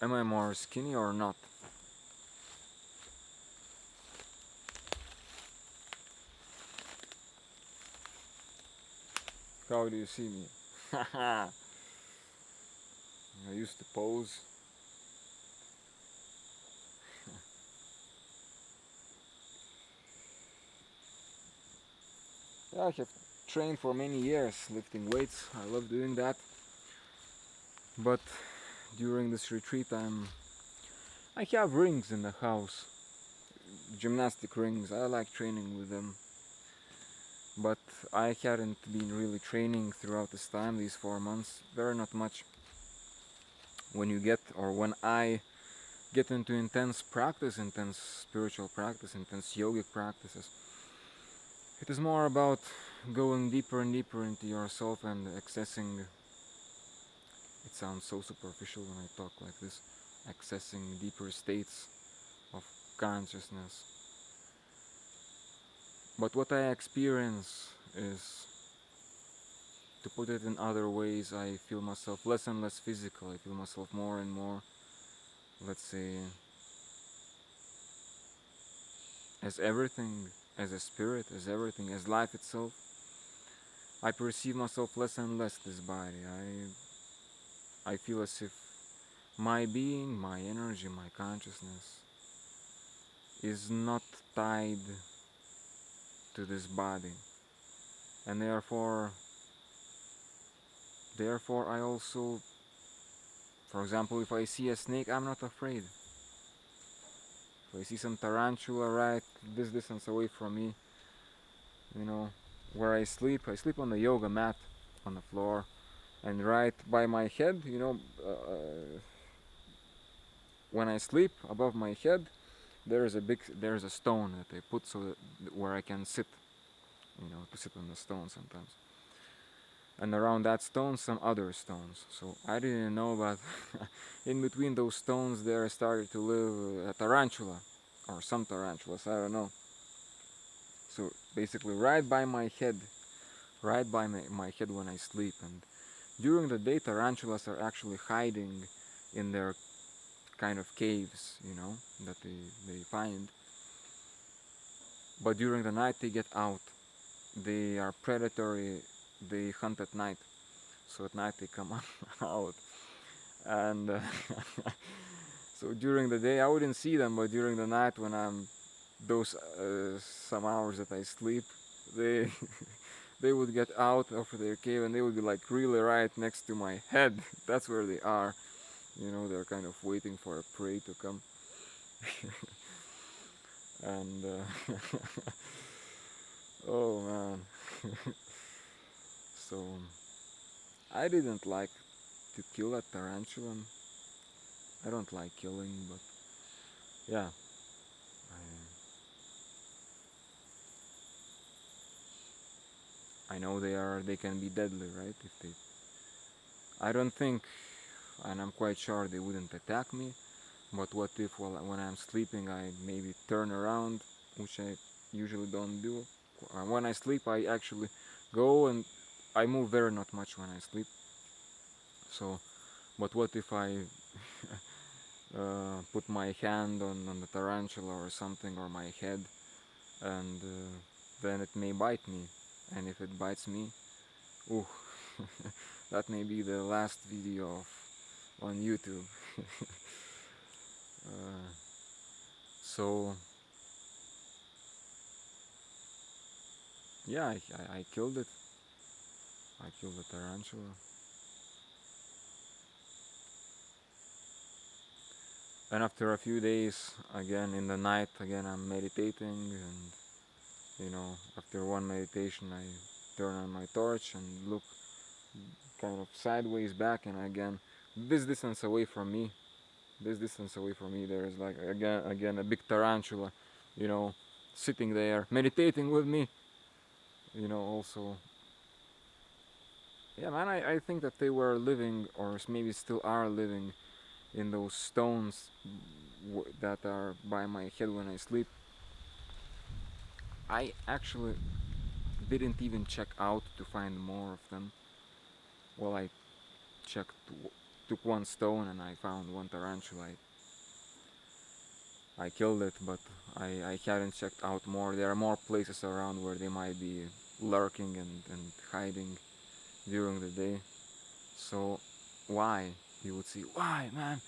Am I more skinny or not? How do you see me? I used to pose. Yeah, I have trained for many years lifting weights. I love doing that. But during this retreat, I have rings in the house, gymnastic rings. I like training with them. But I hadn't been really training throughout this time, these 4 months. Very not much. When you get, or when I get into intense practice, intense spiritual practice, intense yogic practices, it is more about going deeper and deeper into yourself and accessing. It sounds so superficial when I talk like this. Accessing deeper states of consciousness. But what I experience is, to put it in other ways, I feel myself less and less physical. I feel myself more and more, let's say, as everything, as a spirit, as everything, as life itself. I perceive myself less and less this body. I feel as if my being, my energy, my consciousness is not tied to this body. And therefore I also, for example, if I see a snake, I'm not afraid. If I see some tarantula right this distance away from me, you know, where I sleep on the yoga mat on the floor, and right by my head, when I sleep above my head, there's a stone that I put so that where I can sit, to sit on the stone sometimes. And around that stone, some other stones. So I didn't know, but in between those stones, there started to live a tarantula, or some tarantulas, I don't know. So basically, right by my head when I sleep. And during the day, tarantulas are actually hiding in their kind of caves, that they find. But during the night, they get out. They are predatory. They hunt at night. So at night, they come out. And so during the day, I wouldn't see them. But during the night, when those some hours that I sleep, they they would get out of their cave and they would be like really right next to my head. That's where they are. They're kind of waiting for a prey to come. And oh man. So I didn't like to kill a tarantula. I don't like killing, but yeah, I know they can be deadly, right? I don't think, and I'm quite sure they wouldn't attack me. But what if when I'm sleeping I maybe turn around, which I usually don't do. When I sleep I actually go, and I move very not much when I sleep. So, but what if I put my hand on the tarantula or something, or my head, and then it may bite me. And if it bites me, ooh, that may be the last video on YouTube. uh, so yeah, I killed it. I killed the tarantula. And after a few days, again in the night, again I'm meditating, and after one meditation I turn on my torch and look kind of sideways back, and again this distance away from me, there is like again a big tarantula, sitting there meditating with me, also. Yeah, man, I think that they were living, or maybe still are living, in those stones that are by my head when I sleep. I actually didn't even check out to find more of them. Well, I checked took one stone and I found one tarantula. I killed it, but I haven't checked out more. There are more places around where they might be lurking and hiding during the day. So why? You would see, why, man?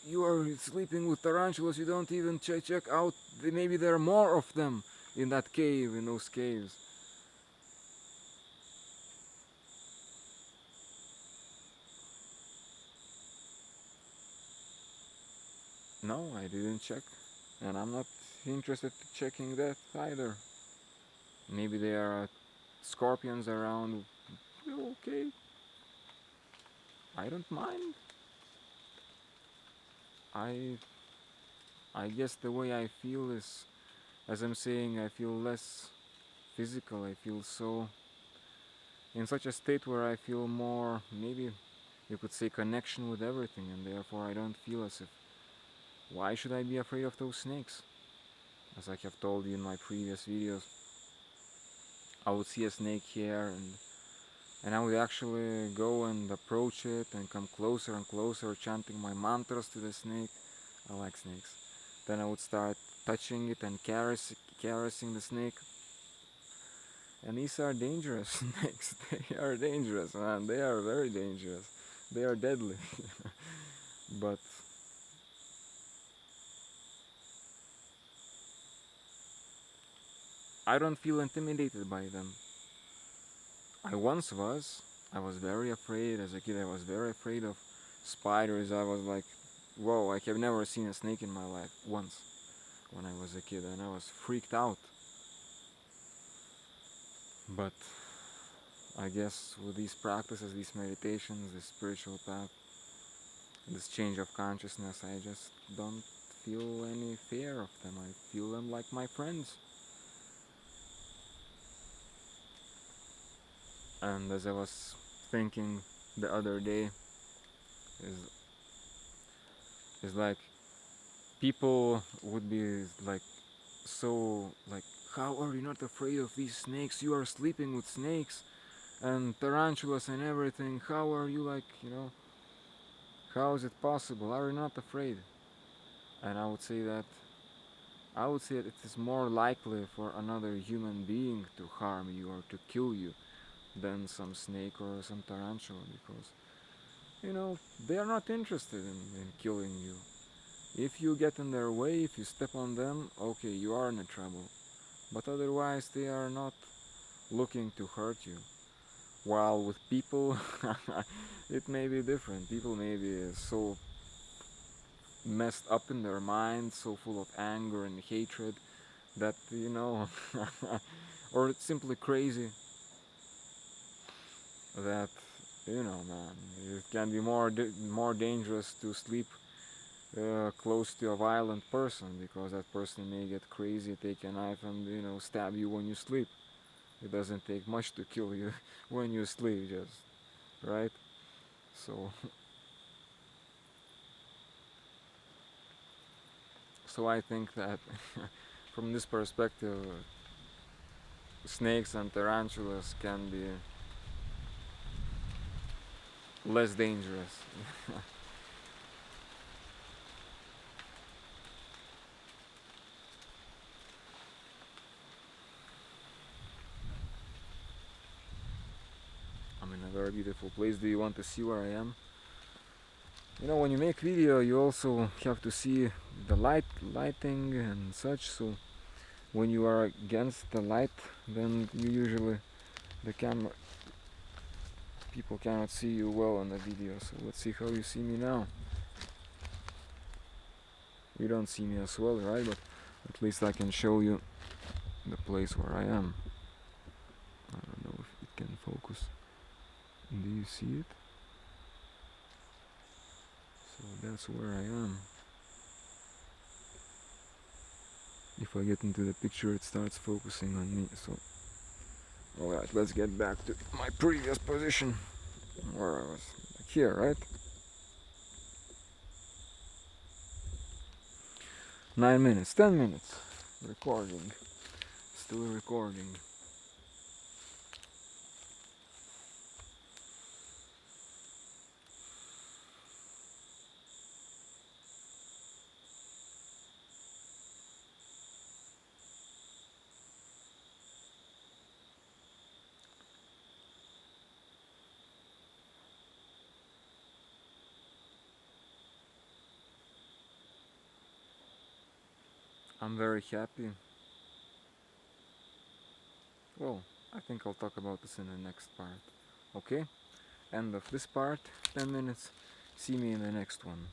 You are sleeping with tarantulas, you don't even check out, maybe there are more of them in that cave, in those caves. No, I didn't check, and I'm not interested in checking that either. Maybe there are scorpions around. Okay, I don't mind. I I guess the way I feel is, as I'm saying, I feel less physical. I feel so in such a state where I feel more, maybe you could say, connection with everything, and therefore I don't feel as if, why should I be afraid of those snakes? As I have told you in my previous videos, I would see a snake here and I would actually go and approach it and come closer and closer, chanting my mantras to the snake. I like snakes. Then I would start touching it and caressing the snake. And these are dangerous snakes. They are dangerous, man. They are very dangerous. They are deadly. But I don't feel intimidated by them. I once was. I was very afraid as a kid. I was very afraid of spiders. I was like, whoa, I have never seen a snake in my life once when I was a kid, and I was freaked out. But I guess with these practices, these meditations, this spiritual path, this change of consciousness, I just don't feel any fear of them. I feel them like my friends. And as I was thinking the other day, is like people would be like so like, how are you not afraid of these snakes? You are sleeping with snakes and tarantulas and everything. How are you like, how is it possible? Are you not afraid? And I would say that it is more likely for another human being to harm you or to kill you than some snake or some tarantula, because they are not interested in killing you. If you get in their way, if you step on them, okay, you are in trouble. But otherwise, they are not looking to hurt you. While with people, it may be different. People may be so messed up in their mind, so full of anger and hatred that, or it's simply crazy that, man, it can be more dangerous to sleep close to a violent person, because that person may get crazy, take a knife and stab you when you sleep. It doesn't take much to kill you when you sleep, just right. So I think that from this perspective, snakes and tarantulas can be less dangerous. I'm in a very beautiful place. Do you want to see where I am? When you make video, you also have to see the lighting and such. So when you are against the light, then you usually, the camera, people cannot see you well on the video. So let's see how you see me now. You don't see me as well, right? But at least I can show you the place where I am. I don't know if it can focus. Do you see it? So that's where I am. If I get into the picture, it starts focusing on me. So, alright, let's get back to my previous position where I was. Here, right? 9 minutes, 10 minutes. Recording. Still recording. I'm very happy. Well, I think I'll talk about this in the next part. Okay? End of this part, 10 minutes. See me in the next one.